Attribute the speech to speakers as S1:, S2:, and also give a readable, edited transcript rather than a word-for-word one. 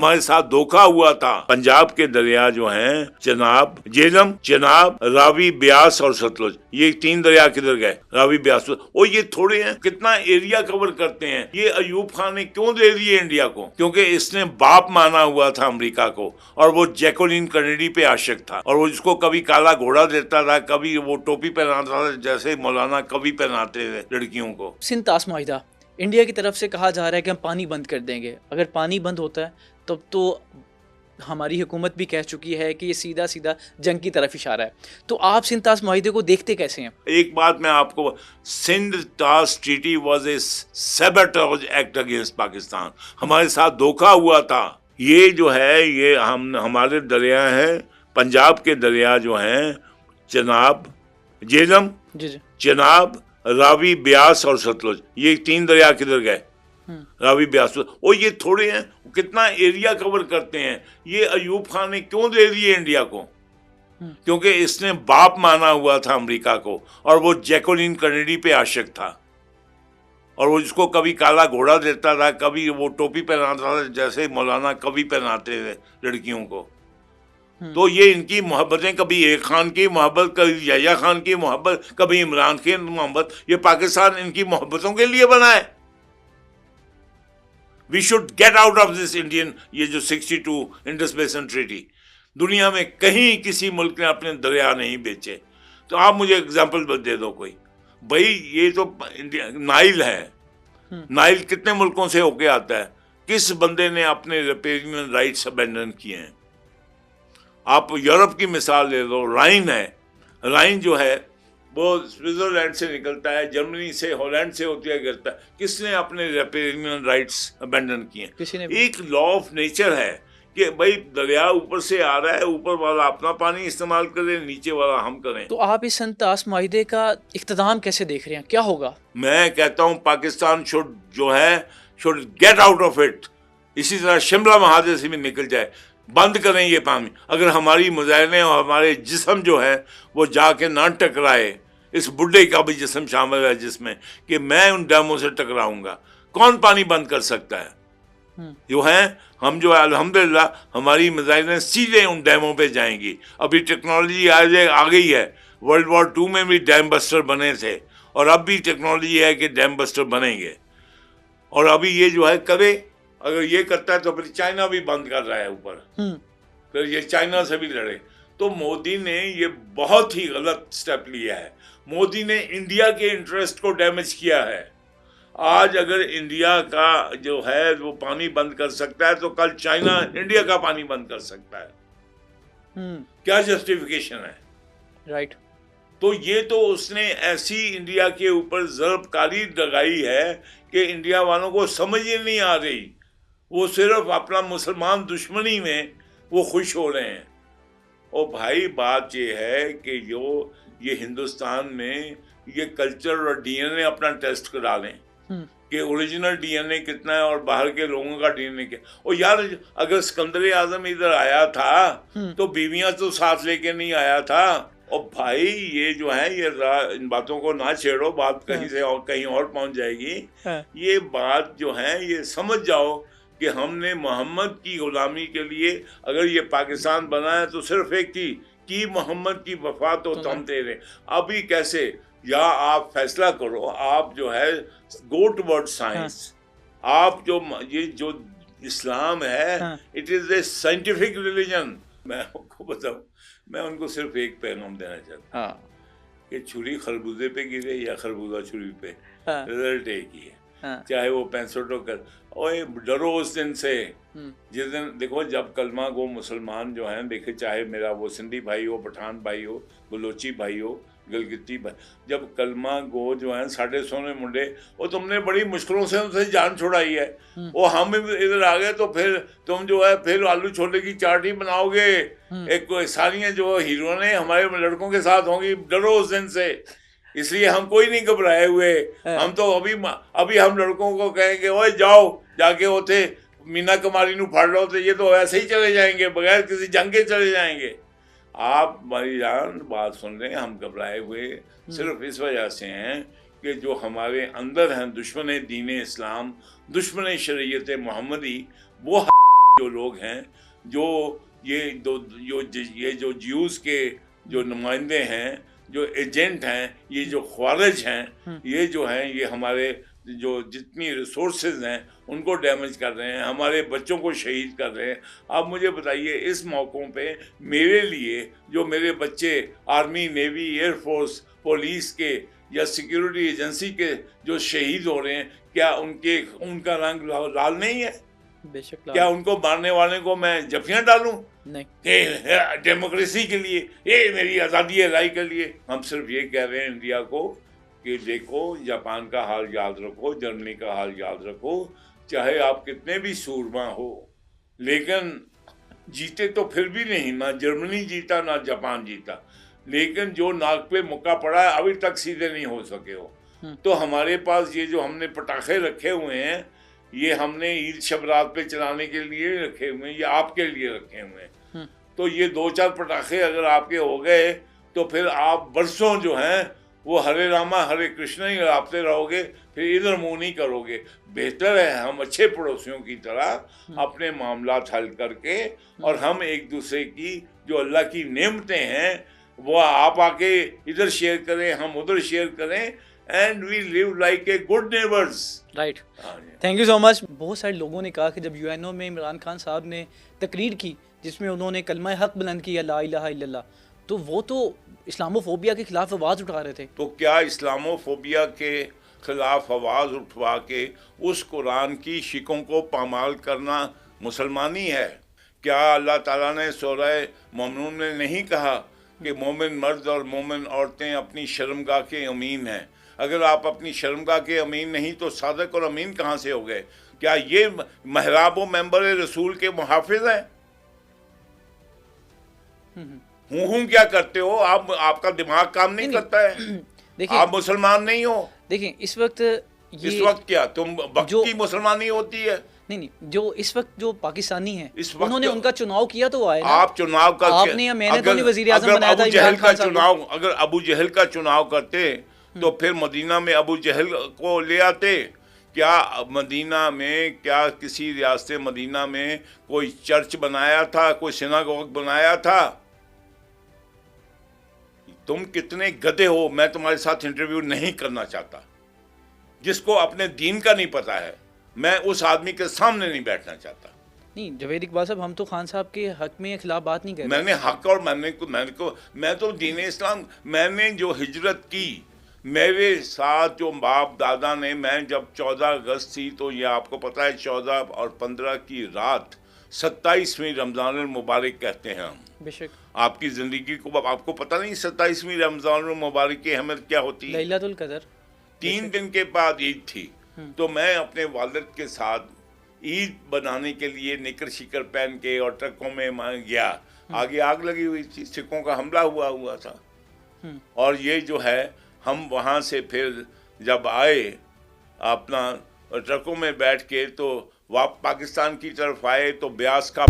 S1: हमारे साथ धोखा हुआ था। पंजाब के दरिया जो हैं, चनाब, झेलम, चनाब, रावी, ब्यास और सतलुज, ये 3 दरिया किधर गए? रावी, ब्यास और ये थोड़े हैं, कितना एरिया कवर करते हैं। ये अयूब खान ने क्यों दे दिए इंडिया को? क्योंकि इसने बाप माना हुआ था अमेरिका को, और वो जैकोलिन कैनेडी पे आशिक था, और वो जिसको कभी काला घोड़ा देता था, कभी वो टोपी पहनाता था, जैसे मौलाना कभी पहनाते थे लड़कियों को।
S2: सिंध ताश माहिदा, इंडिया की तरफ से कहा जा रहा है कि हम पानी बंद कर देंगे। अगर पानी बंद होता है तब तो हमारी हुकूमत भी कह चुकी है कि ये सीधा सीधा जंग की तरफ इशारा है। तो आप सिंध ताश माहिदे को देखते कैसे हैं?
S1: एक बात मैं आपको, सिंध ताश treaty was a sabotage act against Pakistan. हमारे साथ धोखा हुआ था। ये जो है, ये हमारे दरिया हैं, पंजाब के दरिया जो हैं, चनाब, झेलम, चनाब, रावी, ब्यास और सतलुज, ये 3 दरिया किधर गए? रावी, ब्यास और ये थोड़े हैं, कितना एरिया कवर करते हैं। ये अयूब खान ने क्यों दे दिए इंडिया को? क्योंकि इसने बाप माना हुआ था अमेरिका को, और वो जैकोलिन कैनेडी पे आशिक था, और वो जिसको कभी काला घोड़ा देता था, कभी वो टोपी पहनाता था, जैसे मौलाना कभी पहनाते थे लड़कियों को। तो ये इनकी मोहब्बतें, कभी एक खान की मोहब्बत, कभी याया खान की मोहब्बत, कभी इमरान की मोहब्बत, ये पाकिस्तान इनकी मोहब्बतों के लिए बना है। We should get out of this Indian, ये जो 62 इंडस बेसिन ट्रीटी। दुनिया में कहीं किसी मुल्क ने अपने दरिया नहीं बेचे। तो आप मुझे एग्जाम्पल दे दो कोई। भाई ये तो नाइल है, नाइल कितने मुल्कों से होके आता है? किस बंदे ने अपने रिपेरियन राइट्स अबेंडन किए हैं? आप यूरोप की मिसाल ले लो, राइन है। राइन जो है वो स्विट्जरलैंड से निकलता है, जर्मनी से, हॉलैंड से होते हुए गिरता है। किसने अपने रिपेरियन राइट्स अबेंडन किए? एक लॉ ऑफ नेचर है कि भाई दरिया ऊपर से आ रहा है, ऊपर वाला अपना पानी इस्तेमाल करे, नीचे वाला हम करें।
S2: तो आप इस सिंध ताश माहिदे का इख्तिताम कैसे देख रहे हैं? क्या होगा? मैं
S1: कहता हूँ Pakistan should get out of it. इसी तरह शिमला महादेश में निकल जाए, बंद करें ये पानी। अगर हमारी मुजाहिदें और हमारे जिस्म जो है वो जाके ना टकराए, इस बुढ़े का भी जिस्म शामिल है जिसमें कि मैं उन डैमों से टकराऊंगा, कौन पानी बंद कर सकता है? जो है, हम जो है अल्हम्दुलिल्लाह हमारी मुजाहिदें सीधे उन डैमों पे जाएंगी। अभी टेक्नोलॉजी आ गई है। वर्ल्ड वॉर 2 में भी डैम बस्टर बने थे, और अब भी टेक्नोलॉजी है कि डैम बस्टर बनेंगे। और अभी ये जो है करे, अगर ये करता है तो फिर चाइना भी बंद कर रहा है ऊपर, फिर ये चाइना से भी लड़े। तो मोदी ने ये बहुत ही गलत स्टेप लिया है। मोदी ने इंडिया के इंटरेस्ट को डैमेज किया है। आज अगर इंडिया का जो है वो पानी बंद कर सकता है, तो कल चाइना इंडिया का पानी बंद कर सकता है। क्या जस्टिफिकेशन है?
S2: राइट।
S1: तो ये तो उसने ऐसी इंडिया के ऊपर ज़रबकारी लगाई है कि इंडिया वालों को समझ ही नहीं आ रही। वो सिर्फ अपना मुसलमान दुश्मनी में वो खुश हो रहे हैं। और भाई बात ये है कि जो ये हिंदुस्तान में ये कल्चर और डीएनए अपना टेस्ट करा लें कि ओरिजिनल डीएनए कितना है और बाहर के लोगों का डीएनए क्या। और यार, अगर सिकंदर आजम इधर आया था तो बीवियां तो साथ लेके नहीं आया था। और भाई ये जो है, ये इन बातों को ना छेड़ो, बात कहीं से और कहीं और पहुंच जाएगी। ये बात जो है ये समझ जाओ कि हमने मोहम्मद की गुलामी के लिए अगर ये पाकिस्तान बना है तो सिर्फ एक कि मोहम्मद की वफा तो तुम तेरे। अभी कैसे, या आप फैसला करो, आप जो है गो टुवर्ड साइंस। आप जो इस्लाम है, it is a scientific religion. मैं आपको बताऊं, मैं उनको सिर्फ एक पैगाम देना चाहता हूँ कि छुरी खरबूजे पे गिरे या खरबूजा छुरी पे, रिजल्ट एक ही है। चाहे वो 65 कर। ओए डरो उस दिन से जिस दिन, देखो, जब कलमा गो मुसलमान जो हैं, देखे, चाहे मेरा वो सिंधी भाई हो, पठान भाई हो, बलोची भाई हो, गलगिती भाई, जब कलमा गो जो है 150 मुंडे, वो तुमने बड़ी मुश्किलों से उनसे जान छुड़ाई है। वो हम इधर आ गए तो फिर तुम जो है फिर आलू छोले की चाट ही बनाओगे। एक सारियां जो हीरो ने हमारे लड़कों के साथ होंगी। डरो उस दिन से। इसलिए हम कोई नहीं घबराए हुए। हम तो अभी हम लड़कों को कहेंगे, ओए जाओ जाके उठे मीना कुमारी नू फाड़ लो, तो ये तो ऐसे ही चले जाएंगे, बगैर किसी जंग के चले जाएंगे। आप हमारी जान बात सुन रहे हैं, हम घबराए हुए सिर्फ इस वजह से हैं कि जो हमारे अंदर हैं दुश्मन दीन इस्लाम, दुश्मन शरीयत मोहम्मदी, वो जो लोग हैं, जो ये जो ज्यूज के जो नुमाइंदे हैं, जो एजेंट हैं, ये जो ख्वारिज हैं, ये जो हैं, ये हमारे जो जितनी रिसोर्सेज हैं उनको डैमेज कर रहे हैं, हमारे बच्चों को शहीद कर रहे हैं। आप मुझे बताइए, इस मौक़ों पे मेरे लिए जो मेरे बच्चे आर्मी, नेवी, एयरफोर्स, पुलिस के या सिक्योरिटी एजेंसी के जो शहीद हो रहे हैं, क्या उनका रंग लाल नहीं है?
S2: बेशक।
S1: क्या उनको मारने वाले को मैं जफियां डालूं?
S2: नहीं।
S1: डेमोक्रेसी के लिए, ये मेरी आज़ादी राय के लिए। हम सिर्फ ये कह रहे हैं इंडिया को कि देखो, जापान का हाल याद रखो, जर्मनी का हाल याद रखो, चाहे आप कितने भी सूरमा हो, लेकिन जीते तो फिर भी नहीं, ना जर्मनी जीता ना जापान जीता, लेकिन जो नाक पे मुक्का पड़ा है अभी तक सीधे नहीं हो सके हो। तो हमारे पास ये जो हमने पटाखे रखे हुए हैं, ये हमने ईद शब रात पे चलाने के लिए रखे हुए हैं, ये आपके लिए रखे हुए हैं। तो ये 2-4 पटाखे अगर आपके हो गए तो फिर आप बरसों जो हैं वो हरे रामा हरे कृष्ण ही गाते रहोगे, फिर इधर मुंह नहीं करोगे। बेहतर है हम अच्छे पड़ोसियों की तरह अपने मामला हल करके, और हम एक दूसरे की जो अल्लाह की नेमतें हैं वो आप आके इधर शेयर करें, हम उधर शेयर करें, and we live like a good neighbours.
S2: Right, thank you so much. बहुत सारे लोगों ने कहा कि जब यूएनओ में इमरान खान साहब ने तकरीर की जिसमें उन्होंने कलमा हक बुलंद किया, ला इलाहा इल्लल्लाह, तो वो तो इस्लामोफोबिया के खिलाफ आवाज़ उठा रहे थे।
S1: तो क्या इस्लामोफोबिया के खिलाफ आवाज़ उठवा के उस कुरान की शिकों को पामाल करना मुसलमानी है? क्या अल्लाह ताला ने सूरह मोमिनून में नहीं कहा कि मोमिन मर्द और मोमिन औरतें अपनी शर्मगाह के अमीन हैं? अगर आप अपनी शर्मगाह के अमीन नहीं तो सादक और अमीन कहाँ से हो गए? क्या ये महराब व मेंबर रसूल के मुहाफिज हैं? हूँ क्या करते हो आप? आपका दिमाग काम नहीं करता है? देखिए, आप मुसलमान नहीं हो।
S2: देखिए इस वक्त
S1: क्या तुम वक्त की मुसलमानी होती है?
S2: नहीं, जो इस वक्त जो पाकिस्तानी है, उन्होंने उनका चुनाव किया तो आए ना।
S1: आप चुनाव का
S2: आपने, मैंने तो नहीं वजीर आज़म बनाया था।
S1: अगर अबू जहल का चुनाव करते तो फिर मदीना में अबू जहल को ले आते। क्या मदीना में, क्या किसी रियासत मदीना में कोई चर्च बनाया था, कोई सिनागोग बनाया था? तुम कितने गधे हो, मैं तुम्हारे साथ इंटरव्यू नहीं करना चाहता। जिसको अपने दीन का नहीं पता है, मैं उस आदमी के सामने नहीं बैठना चाहता।
S2: नहीं जवेद इकबाल साहब, हम तो खान साहब के हक में खिलाफ बात नहीं कर रहे।
S1: मैंने हक और मैं तो दीन इस्लाम, मैंने जो हिजरत की, मेरे साथ जो बाप दादा ने, मैं जब 14 अगस्त थी तो ये आपको पता है 14 और 15 की रात 27वीं रमज़ान मुबारक कहते हैं हम।
S2: बेशक।
S1: आपकी ज़िंदगी को आपको पता नहीं 27वीं रमज़ान मुबारक की अहमियत क्या होती है?
S2: लैलतुल क़द्र।
S1: 3 दिन के बाद ईद थी, तो मैं अपने वालिद के साथ ईद बनाने के लिए निकर शिकर पहन के और ट्रकों में गया। आगे आग लगी हुई थी, सिखों का हमला हुआ था। और ये जो है, हम वहाँ से फिर जब आए अपना ट्रकों में बैठ के, तो पाकिस्तान की तरफ आए तो ब्यास का